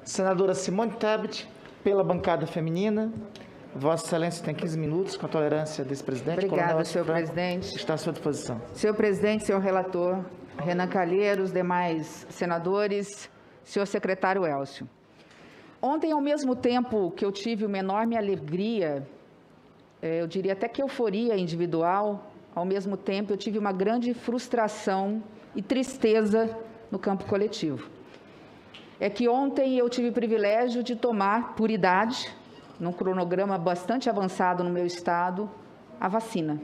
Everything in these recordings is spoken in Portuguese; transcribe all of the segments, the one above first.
Senadora Simone Tebet, pela bancada feminina. Vossa Excelência tem 15 minutos, com a tolerância desse presidente. Obrigada, senhor presidente. Está à sua disposição. Senhor presidente, senhor relator, Renan Calheiros, demais senadores, senhor secretário Elcio. Ontem, ao mesmo tempo que eu tive uma enorme alegria, eu diria até que euforia individual, ao mesmo tempo eu tive uma grande frustração e tristeza no campo coletivo. É que ontem eu tive o privilégio de tomar, por idade, num cronograma bastante avançado no meu estado, a vacina.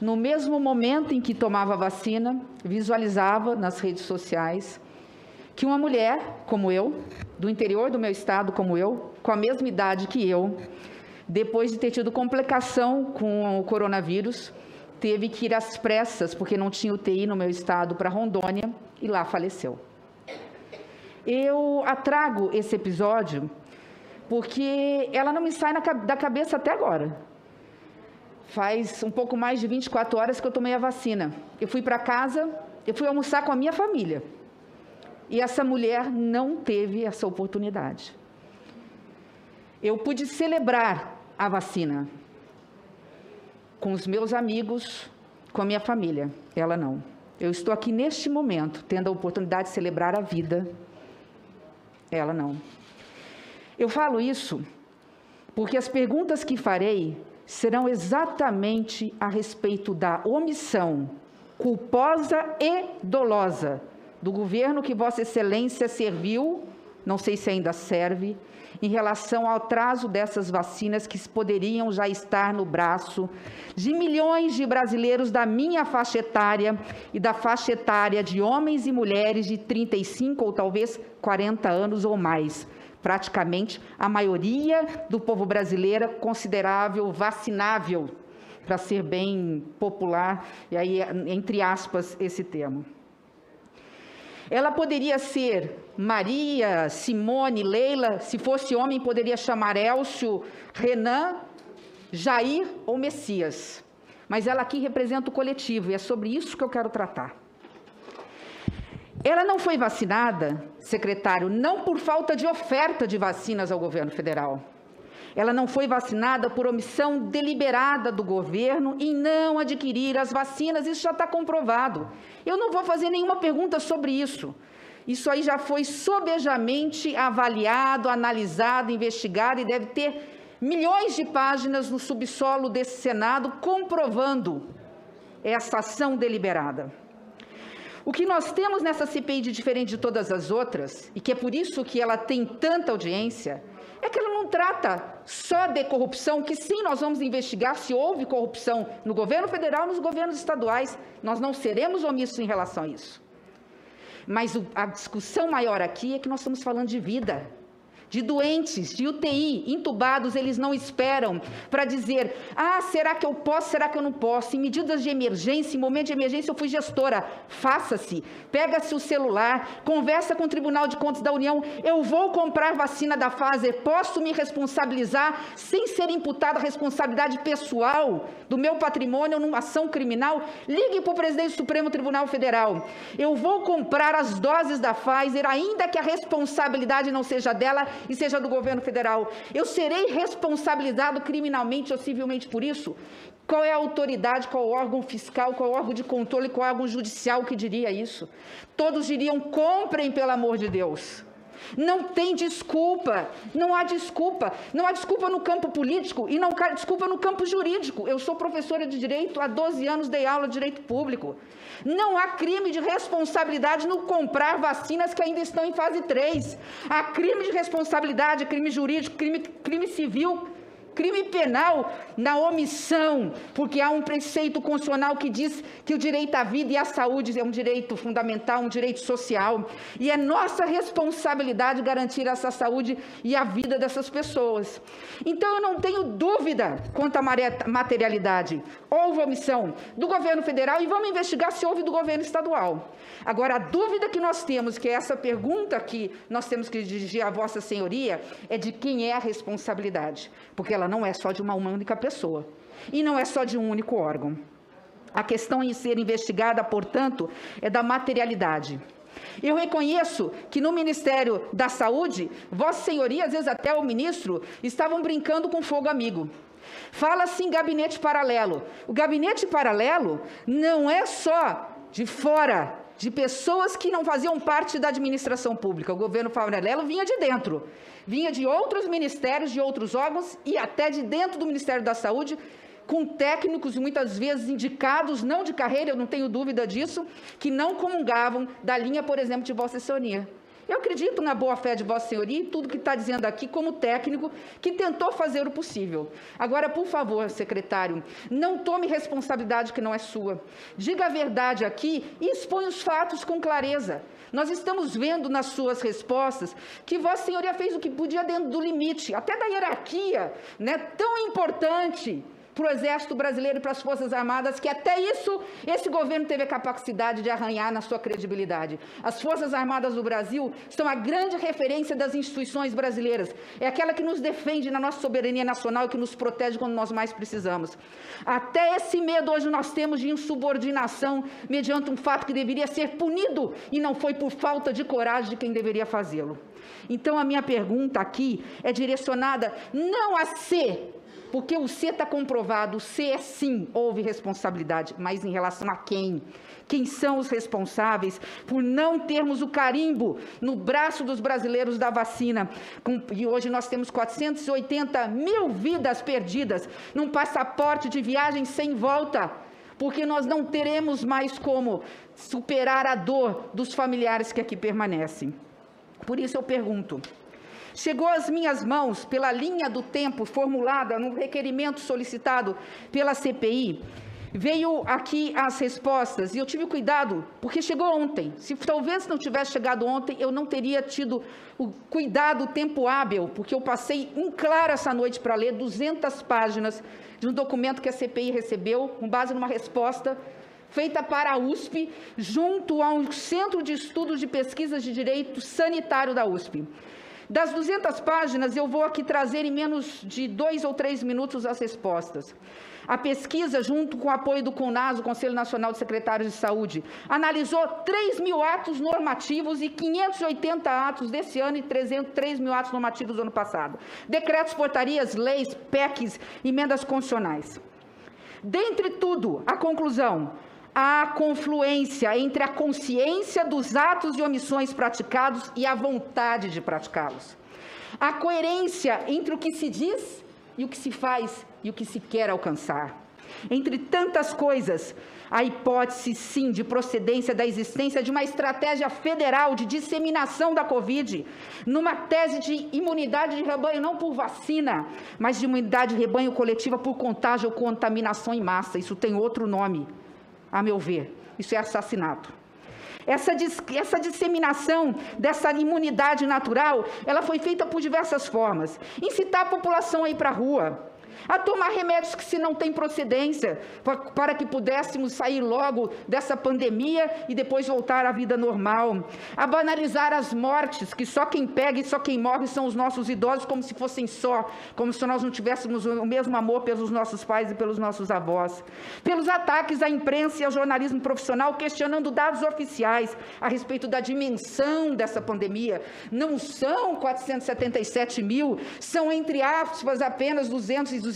No mesmo momento em que tomava a vacina, visualizava nas redes sociais que uma mulher como eu, do interior do meu estado como eu, com a mesma idade que eu, depois de ter tido complicação com o coronavírus, teve que ir às pressas, porque não tinha UTI no meu estado, para Rondônia, e lá faleceu. Eu trago esse episódio porque ela não me sai da cabeça até agora. Faz um pouco mais de 24 horas que eu tomei a vacina. Eu fui para casa, eu fui almoçar com a minha família. E essa mulher não teve essa oportunidade. Eu pude celebrar a vacina com os meus amigos, com a minha família. Ela não. Eu estou aqui neste momento, tendo a oportunidade de celebrar a vida. Ela não. Eu falo isso porque as perguntas que farei serão exatamente a respeito da omissão culposa e dolosa do governo que Vossa Excelência serviu, não sei se ainda serve, em relação ao atraso dessas vacinas que poderiam já estar no braço de milhões de brasileiros da minha faixa etária e da faixa etária de homens e mulheres de 35 ou talvez 40 anos ou mais. Praticamente a maioria do povo brasileiro considerável vacinável, para ser bem popular, e aí entre aspas esse termo. Ela poderia ser Maria, Simone, Leila, se fosse homem poderia chamar Elcio, Renan, Jair ou Messias. Mas ela aqui representa o coletivo e é sobre isso que eu quero tratar. Ela não foi vacinada, secretário, não por falta de oferta de vacinas ao governo federal. Ela não foi vacinada por omissão deliberada do governo em não adquirir as vacinas, isso já está comprovado. Eu não vou fazer nenhuma pergunta sobre isso. Isso aí já foi sobejamente avaliado, analisado, investigado e deve ter milhões de páginas no subsolo desse Senado comprovando essa ação deliberada. O que nós temos nessa CPI de diferente de todas as outras, e que é por isso que ela tem tanta audiência, é que ela não trata só de corrupção, que sim, nós vamos investigar se houve corrupção no governo federal e nos governos estaduais. Nós não seremos omissos em relação a isso. Mas a discussão maior aqui é que nós estamos falando de vida, de doentes, de UTI, entubados, eles não esperam para dizer, será que eu posso, será que eu não posso? Em medidas de emergência, em momento de emergência, eu fui gestora, faça-se, pega-se o celular, conversa com o Tribunal de Contas da União, eu vou comprar vacina da Pfizer, posso me responsabilizar sem ser imputada a responsabilidade pessoal do meu patrimônio numa ação criminal? Ligue para o presidente do Supremo Tribunal Federal, eu vou comprar as doses da Pfizer, ainda que a responsabilidade não seja dela, e seja do governo federal, eu serei responsabilizado criminalmente ou civilmente por isso? Qual é a autoridade, qual é o órgão fiscal, qual é o órgão de controle, qual é o órgão judicial que diria isso? Todos diriam, comprem pelo amor de Deus. Não tem desculpa, não há desculpa no campo político e não há desculpa no campo jurídico. Eu sou professora de Direito, há 12 anos dei aula de Direito Público. Não há crime de responsabilidade no comprar vacinas que ainda estão em fase 3. Há crime de responsabilidade, crime jurídico, crime civil, crime penal na omissão, porque há um preceito constitucional que diz que o direito à vida e à saúde é um direito fundamental, um direito social, e é nossa responsabilidade garantir essa saúde e a vida dessas pessoas. Então eu não tenho dúvida quanto à materialidade. Houve omissão do governo federal e vamos investigar se houve do governo estadual. Agora, a dúvida que nós temos, que é essa pergunta que nós temos que dirigir à Vossa Senhoria, é de quem é a responsabilidade, porque ela não é só de uma única pessoa e não é só de um único órgão. A questão em ser investigada, portanto, é da materialidade. Eu reconheço que no Ministério da Saúde, Vossa Senhoria, às vezes até o ministro, estavam brincando com fogo amigo. Fala-se em gabinete paralelo. O gabinete paralelo não é só de fora, de pessoas que não faziam parte da administração pública. O governo paralelo vinha de dentro, vinha de outros ministérios, de outros órgãos e até de dentro do Ministério da Saúde, com técnicos muitas vezes indicados, não de carreira, eu não tenho dúvida disso, que não comungavam da linha, por exemplo, de Vossa Senhoria. Eu acredito na boa-fé de Vossa Senhoria e tudo que está dizendo aqui como técnico que tentou fazer o possível. Agora, por favor, secretário, não tome responsabilidade que não é sua. Diga a verdade aqui e exponha os fatos com clareza. Nós estamos vendo nas suas respostas que Vossa Senhoria fez o que podia dentro do limite, até da hierarquia, né, tão importante para o Exército Brasileiro e para as Forças Armadas, que até isso, esse governo teve a capacidade de arranhar na sua credibilidade. As Forças Armadas do Brasil são a grande referência das instituições brasileiras. É aquela que nos defende na nossa soberania nacional e que nos protege quando nós mais precisamos. Até esse medo hoje nós temos de insubordinação mediante um fato que deveria ser punido e não foi por falta de coragem de quem deveria fazê-lo. Então, a minha pergunta aqui é direcionada não a C, porque o C está comprovado, o C é sim, houve responsabilidade, mas em relação a quem? Quem são os responsáveis por não termos o carimbo no braço dos brasileiros da vacina? E hoje nós temos 480 mil vidas perdidas num passaporte de viagem sem volta, porque nós não teremos mais como superar a dor dos familiares que aqui permanecem. Por isso eu pergunto, chegou às minhas mãos, pela linha do tempo formulada no requerimento solicitado pela CPI, veio aqui as respostas, e eu tive cuidado, porque chegou ontem. Se talvez não tivesse chegado ontem, eu não teria tido o cuidado, o tempo hábil, porque eu passei em claro essa noite para ler 200 páginas de um documento que a CPI recebeu, com base numa resposta feita para a USP, junto ao Centro de Estudos de Pesquisas de Direito Sanitário da USP. Das 200 páginas, eu vou aqui trazer em menos de 2 ou 3 minutos as respostas. A pesquisa, junto com o apoio do CONAS, o Conselho Nacional de Secretários de Saúde, analisou 3.000 atos normativos e 580 atos desse ano e 3.000 atos normativos do ano passado. Decretos, portarias, leis, PECs, emendas constitucionais. Dentre tudo, a conclusão: há confluência entre a consciência dos atos e omissões praticados e a vontade de praticá-los. Há coerência entre o que se diz e o que se faz e o que se quer alcançar. Entre tantas coisas, a hipótese, sim, de procedência da existência de uma estratégia federal de disseminação da Covid, numa tese de imunidade de rebanho, não por vacina, mas de imunidade de rebanho coletiva por contágio ou contaminação em massa. Isso tem outro nome, a meu ver. Isso é assassinato. Essa disseminação dessa imunidade natural, ela foi feita por diversas formas. Incitar a população a ir para a rua, a tomar remédios que se não tem procedência, para que pudéssemos sair logo dessa pandemia e depois voltar à vida normal. A banalizar as mortes, que só quem pega e só quem morre são os nossos idosos, como se fossem só, como se nós não tivéssemos o mesmo amor pelos nossos pais e pelos nossos avós. Pelos ataques à imprensa e ao jornalismo profissional, questionando dados oficiais a respeito da dimensão dessa pandemia. Não são 477 mil, são, entre aspas, apenas 270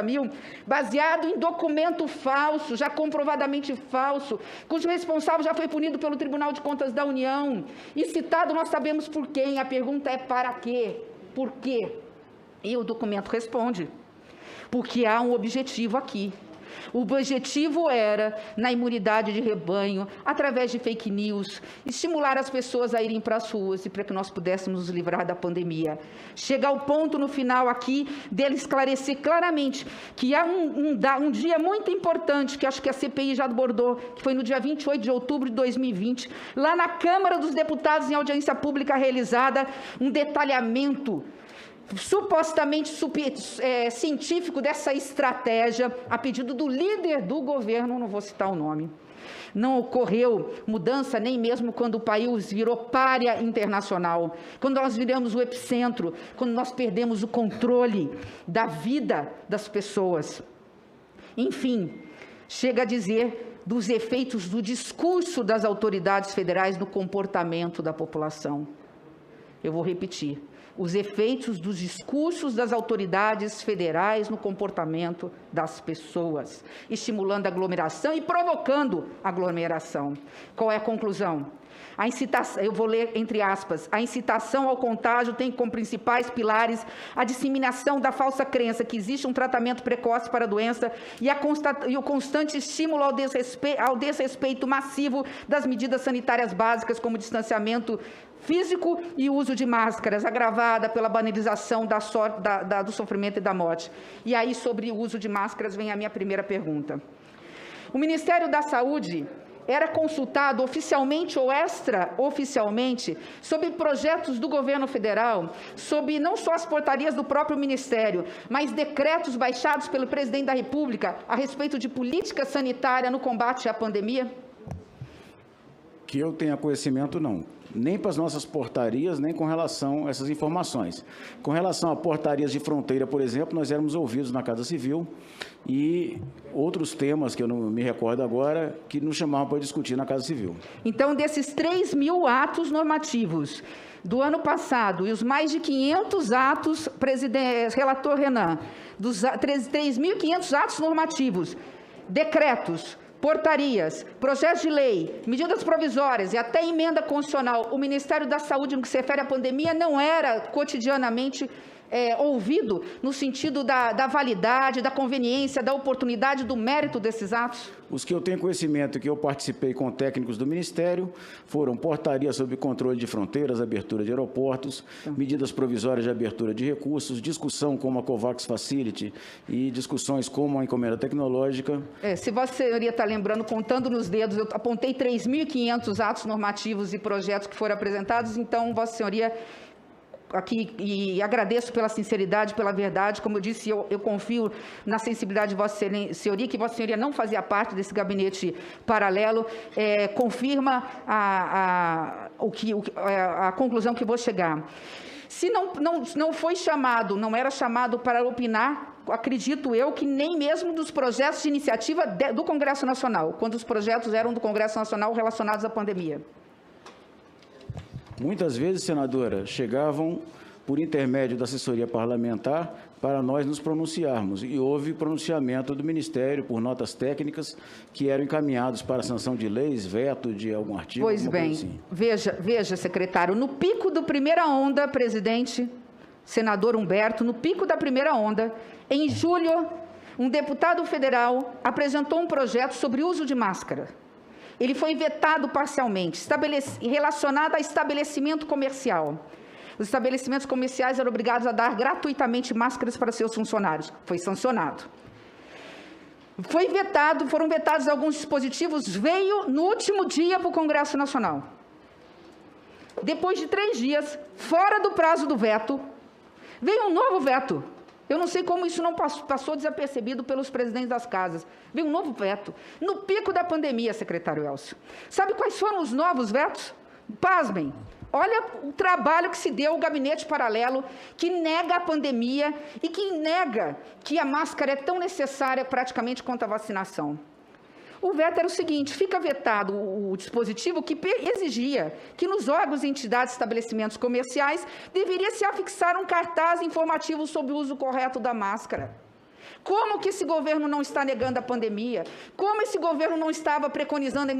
mil, baseado em documento falso, já comprovadamente falso, cujo responsável já foi punido pelo Tribunal de Contas da União. E citado, nós sabemos por quem. A pergunta é: para quê? Por quê? E o documento responde: porque há um objetivo aqui. O objetivo era, na imunidade de rebanho, através de fake news, estimular as pessoas a irem para as ruas e para que nós pudéssemos nos livrar da pandemia. Chega ao ponto no final aqui dele esclarecer claramente que há um dia muito importante, que acho que a CPI já abordou, que foi no dia 28 de outubro de 2020, lá na Câmara dos Deputados, em audiência pública realizada, um detalhamento supostamente científico dessa estratégia, a pedido do líder do governo, não vou citar o nome. Não ocorreu mudança nem mesmo quando o país virou pária internacional, quando nós viramos o epicentro, quando nós perdemos o controle da vida das pessoas. Enfim, chega a dizer dos efeitos do discurso das autoridades federais no comportamento da população. Eu vou repetir. Os efeitos dos discursos das autoridades federais no comportamento das pessoas, estimulando a aglomeração e provocando aglomeração. Qual é a conclusão? A incitação, eu vou ler entre aspas, a incitação ao contágio tem como principais pilares a disseminação da falsa crença que existe um tratamento precoce para a doença e o constante estímulo ao desrespeito massivo das medidas sanitárias básicas, como distanciamento físico e uso de máscaras, agravada pela banalização do sofrimento e da morte. E aí, sobre o uso de máscaras, vem a minha primeira pergunta. O Ministério da Saúde era consultado oficialmente ou extraoficialmente sobre projetos do governo federal, sobre não só as portarias do próprio Ministério, mas decretos baixados pelo presidente da República a respeito de política sanitária no combate à pandemia? Que eu tenha conhecimento, não. Nem para as nossas portarias, nem com relação a essas informações. Com relação a portarias de fronteira, por exemplo, nós éramos ouvidos na Casa Civil e outros temas que eu não me recordo agora, que nos chamavam para discutir na Casa Civil. Então, desses 3.000 atos normativos do ano passado e os mais de 500 atos, relator Renan, dos 3.500 atos normativos, decretos, portarias, projetos de lei, medidas provisórias e até emenda constitucional, o Ministério da Saúde, no que se refere à pandemia, não era cotidianamente ouvido no sentido da validade, da conveniência, da oportunidade, do mérito desses atos? Os que eu tenho conhecimento e que eu participei com técnicos do Ministério foram portarias sobre controle de fronteiras, abertura de aeroportos, medidas provisórias de abertura de recursos, discussão como a COVAX Facility e discussões como a encomenda tecnológica. Se Vossa Senhoria está lembrando, contando nos dedos, eu apontei 3.500 atos normativos e projetos que foram apresentados, então Vossa Senhoria aqui, e agradeço pela sinceridade, pela verdade, como eu disse, eu confio na sensibilidade de Vossa Senhoria, que Vossa Senhoria não fazia parte desse gabinete paralelo, confirma a conclusão que vou chegar. Se não foi chamado, não era chamado para opinar, acredito eu que nem mesmo dos projetos de iniciativa do Congresso Nacional, quando os projetos eram do Congresso Nacional relacionados à pandemia. Muitas vezes, senadora, chegavam por intermédio da assessoria parlamentar para nós nos pronunciarmos. E houve pronunciamento do Ministério por notas técnicas que eram encaminhados para a sanção de leis, veto de algum artigo. Pois bem, assim. Veja, secretário, no pico da primeira onda, presidente, senador Humberto, no pico da primeira onda, em julho, um deputado federal apresentou um projeto sobre uso de máscara. Ele foi vetado parcialmente, relacionado a estabelecimento comercial. Os estabelecimentos comerciais eram obrigados a dar gratuitamente máscaras para seus funcionários. Foi sancionado. Foram vetados alguns dispositivos, veio no último dia para o Congresso Nacional. Depois de 3 dias, fora do prazo do veto, veio um novo veto. Eu não sei como isso não passou desapercebido pelos presidentes das casas. Veio um novo veto. No pico da pandemia, secretário Elcio. Sabe quais foram os novos vetos? Pasmem. Olha o trabalho que se deu ao gabinete paralelo, que nega a pandemia e que nega que a máscara é tão necessária praticamente quanto a vacinação. O veto era o seguinte: fica vetado o dispositivo que exigia que nos órgãos, entidades e estabelecimentos comerciais deveria se afixar um cartaz informativo sobre o uso correto da máscara. Como que esse governo não está negando a pandemia? Como esse governo não estava preconizando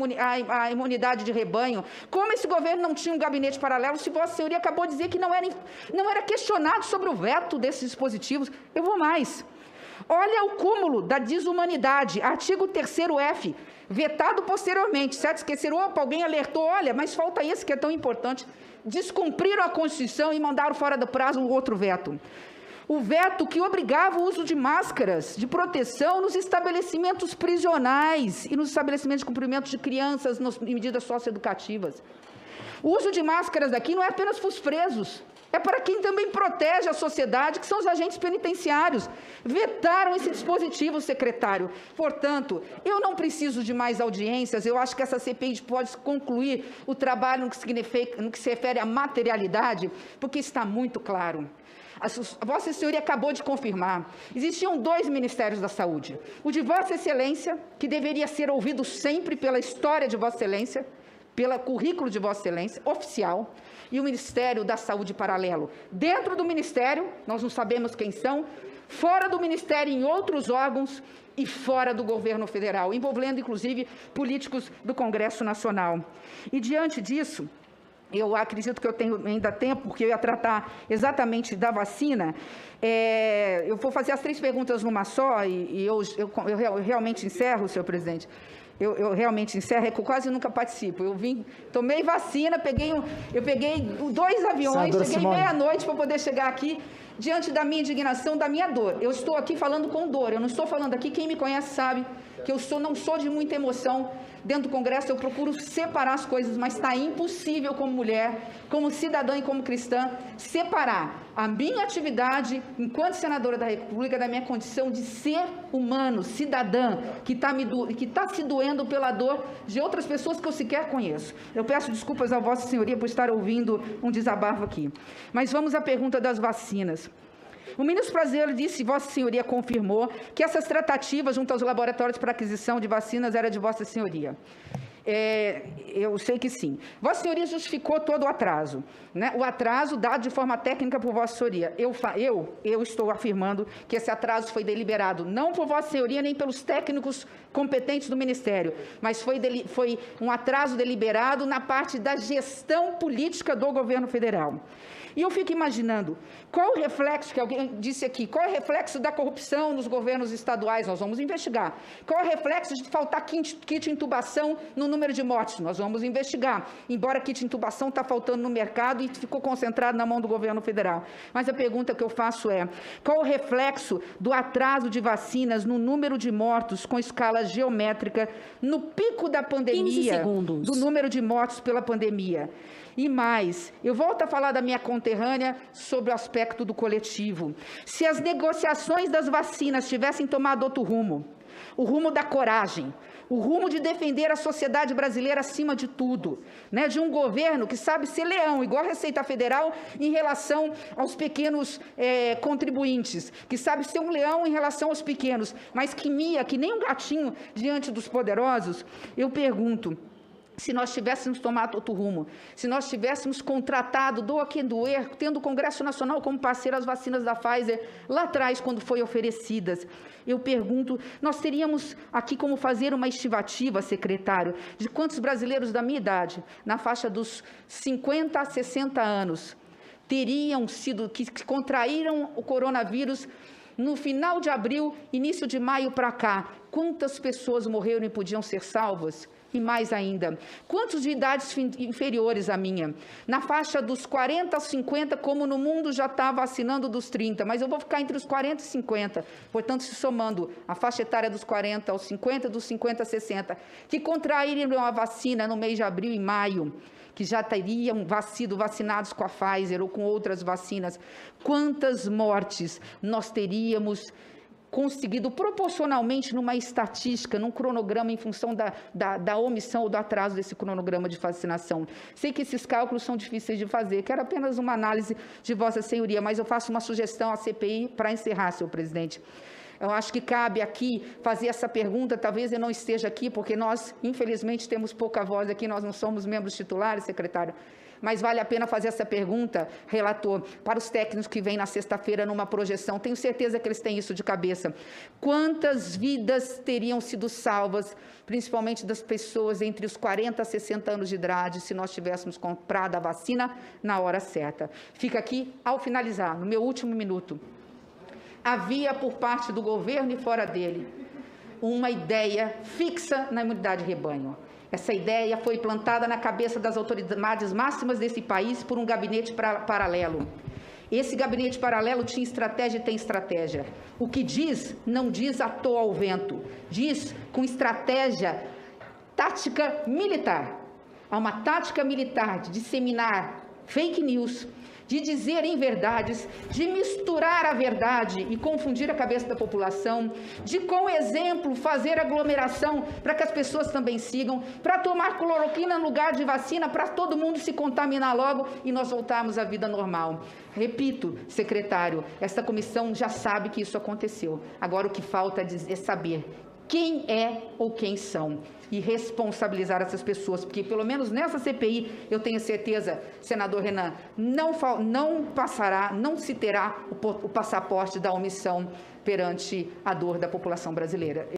a imunidade de rebanho? Como esse governo não tinha um gabinete paralelo? Se Vossa Senhoria acabou de dizer que não era questionado sobre o veto desses dispositivos. Eu vou mais. Olha o cúmulo da desumanidade, artigo 3º-F, vetado posteriormente, certo? Esqueceram, alguém alertou, olha, mas falta esse que é tão importante. Descumpriram a Constituição e mandaram fora do prazo um outro veto. O veto que obrigava o uso de máscaras de proteção nos estabelecimentos prisionais e nos estabelecimentos de cumprimento de crianças em medidas socioeducativas. O uso de máscaras aqui não é apenas para os presos, É para quem também protege a sociedade, que são os agentes penitenciários. Vetaram esse dispositivo, secretário. Portanto, eu não preciso de mais audiências, eu acho que essa CPI pode concluir o trabalho no que se refere à materialidade, porque está muito claro. A Vossa Senhoria acabou de confirmar. Existiam 2 Ministérios da Saúde. O de Vossa Excelência, que deveria ser ouvido sempre pela história de Vossa Excelência, pelo currículo de Vossa Excelência, oficial, e o Ministério da Saúde paralelo. Dentro do Ministério, nós não sabemos quem são, fora do Ministério em outros órgãos e fora do governo federal, envolvendo, inclusive, políticos do Congresso Nacional. E, diante disso, eu acredito que eu tenho ainda tempo, porque eu ia tratar exatamente da vacina. Eu vou fazer as 3 perguntas numa só, e eu realmente encerro, senhor presidente. Eu realmente encerro, é que eu quase nunca participo. Tomei vacina, eu peguei 2 aviões, cheguei meia-noite para poder chegar aqui, diante da minha indignação, da minha dor. Eu estou aqui falando com dor, eu não estou falando aqui, quem me conhece sabe que eu não sou de muita emoção. Dentro do Congresso eu procuro separar as coisas, mas está impossível como mulher, como cidadã e como cristã, separar a minha atividade enquanto senadora da República da minha condição de ser humano, cidadã, que está se doendo pela dor de outras pessoas que eu sequer conheço. Eu peço desculpas a Vossa Senhoria por estar ouvindo um desabafo aqui. Mas vamos à pergunta das vacinas. O ministro Pazuello disse, Vossa Senhoria confirmou, que essas tratativas junto aos laboratórios para aquisição de vacinas era de Vossa Senhoria. Eu sei que sim. Vossa Senhoria justificou todo o atraso, né? O atraso dado de forma técnica por Vossa Senhoria. Eu estou afirmando que esse atraso foi deliberado, não por Vossa Senhoria nem pelos técnicos competentes do Ministério, mas foi um atraso deliberado na parte da gestão política do governo federal. E eu fico imaginando, qual o reflexo, que alguém disse aqui, qual é o reflexo da corrupção nos governos estaduais? Nós vamos investigar. Qual é o reflexo de faltar kit intubação no número de mortes? Nós vamos investigar. Embora kit intubação está faltando no mercado e ficou concentrado na mão do governo federal. Mas a pergunta que eu faço é, qual o reflexo do atraso de vacinas no número de mortos com escala geométrica no pico da pandemia, do número de mortos pela pandemia? E mais, eu volto a falar da minha conterrânea sobre o aspecto do coletivo. Se as negociações das vacinas tivessem tomado outro rumo, o rumo da coragem, o rumo de defender a sociedade brasileira acima de tudo, né? De um governo que sabe ser leão, igual a Receita Federal, em relação aos pequenos contribuintes, que sabe ser um leão em relação aos pequenos, mas que mia, que nem um gatinho diante dos poderosos, eu pergunto, se nós tivéssemos tomado outro rumo, se nós tivéssemos contratado, doa quem doer, tendo o Congresso Nacional como parceiro as vacinas da Pfizer, lá atrás, quando foi oferecidas, eu pergunto, nós teríamos aqui como fazer uma estimativa, secretário, de quantos brasileiros da minha idade, na faixa dos 50 a 60 anos, teriam sido, que contraíram o coronavírus no final de abril, início de maio para cá. Quantas pessoas morreram e podiam ser salvas? E mais ainda, quantos de idades inferiores à minha? Na faixa dos 40 aos 50, como no mundo já está vacinando dos 30, mas eu vou ficar entre os 40 e 50, portanto, se somando a faixa etária dos 40 aos 50, dos 50 a 60, que contraíram a vacina no mês de abril e maio, que já teriam sido vacinados com a Pfizer ou com outras vacinas, quantas mortes nós teríamos conseguido proporcionalmente numa estatística, num cronograma em função da omissão ou do atraso desse cronograma de vacinação. Sei que esses cálculos são difíceis de fazer, quero apenas uma análise de Vossa Senhoria, mas eu faço uma sugestão à CPI para encerrar, senhor presidente. Eu acho que cabe aqui fazer essa pergunta, talvez eu não esteja aqui, porque nós, infelizmente, temos pouca voz aqui, nós não somos membros titulares, secretário, mas vale a pena fazer essa pergunta, relator, para os técnicos que vêm na sexta-feira numa projeção. Tenho certeza que eles têm isso de cabeça. Quantas vidas teriam sido salvas, principalmente das pessoas entre os 40 a 60 anos de idade, se nós tivéssemos comprado a vacina na hora certa? Fica aqui, ao finalizar, no meu último minuto, havia por parte do governo e fora dele uma ideia fixa na imunidade de rebanho. Essa ideia foi plantada na cabeça das autoridades máximas desse país por um gabinete paralelo. Esse gabinete paralelo tinha estratégia e tem estratégia. O que diz, não diz à toa ao vento, diz com estratégia tática militar. Há uma tática militar de disseminar fake news, de dizer inverdades, de misturar a verdade e confundir a cabeça da população, de, com exemplo, fazer aglomeração para que as pessoas também sigam, para tomar cloroquina no lugar de vacina, para todo mundo se contaminar logo e nós voltarmos à vida normal. Repito, secretário, esta comissão já sabe que isso aconteceu. Agora o que falta é saber quem é ou quem são e responsabilizar essas pessoas, porque pelo menos nessa CPI, eu tenho certeza, senador Renan, não passará, não se terá o passaporte da omissão perante a dor da população brasileira.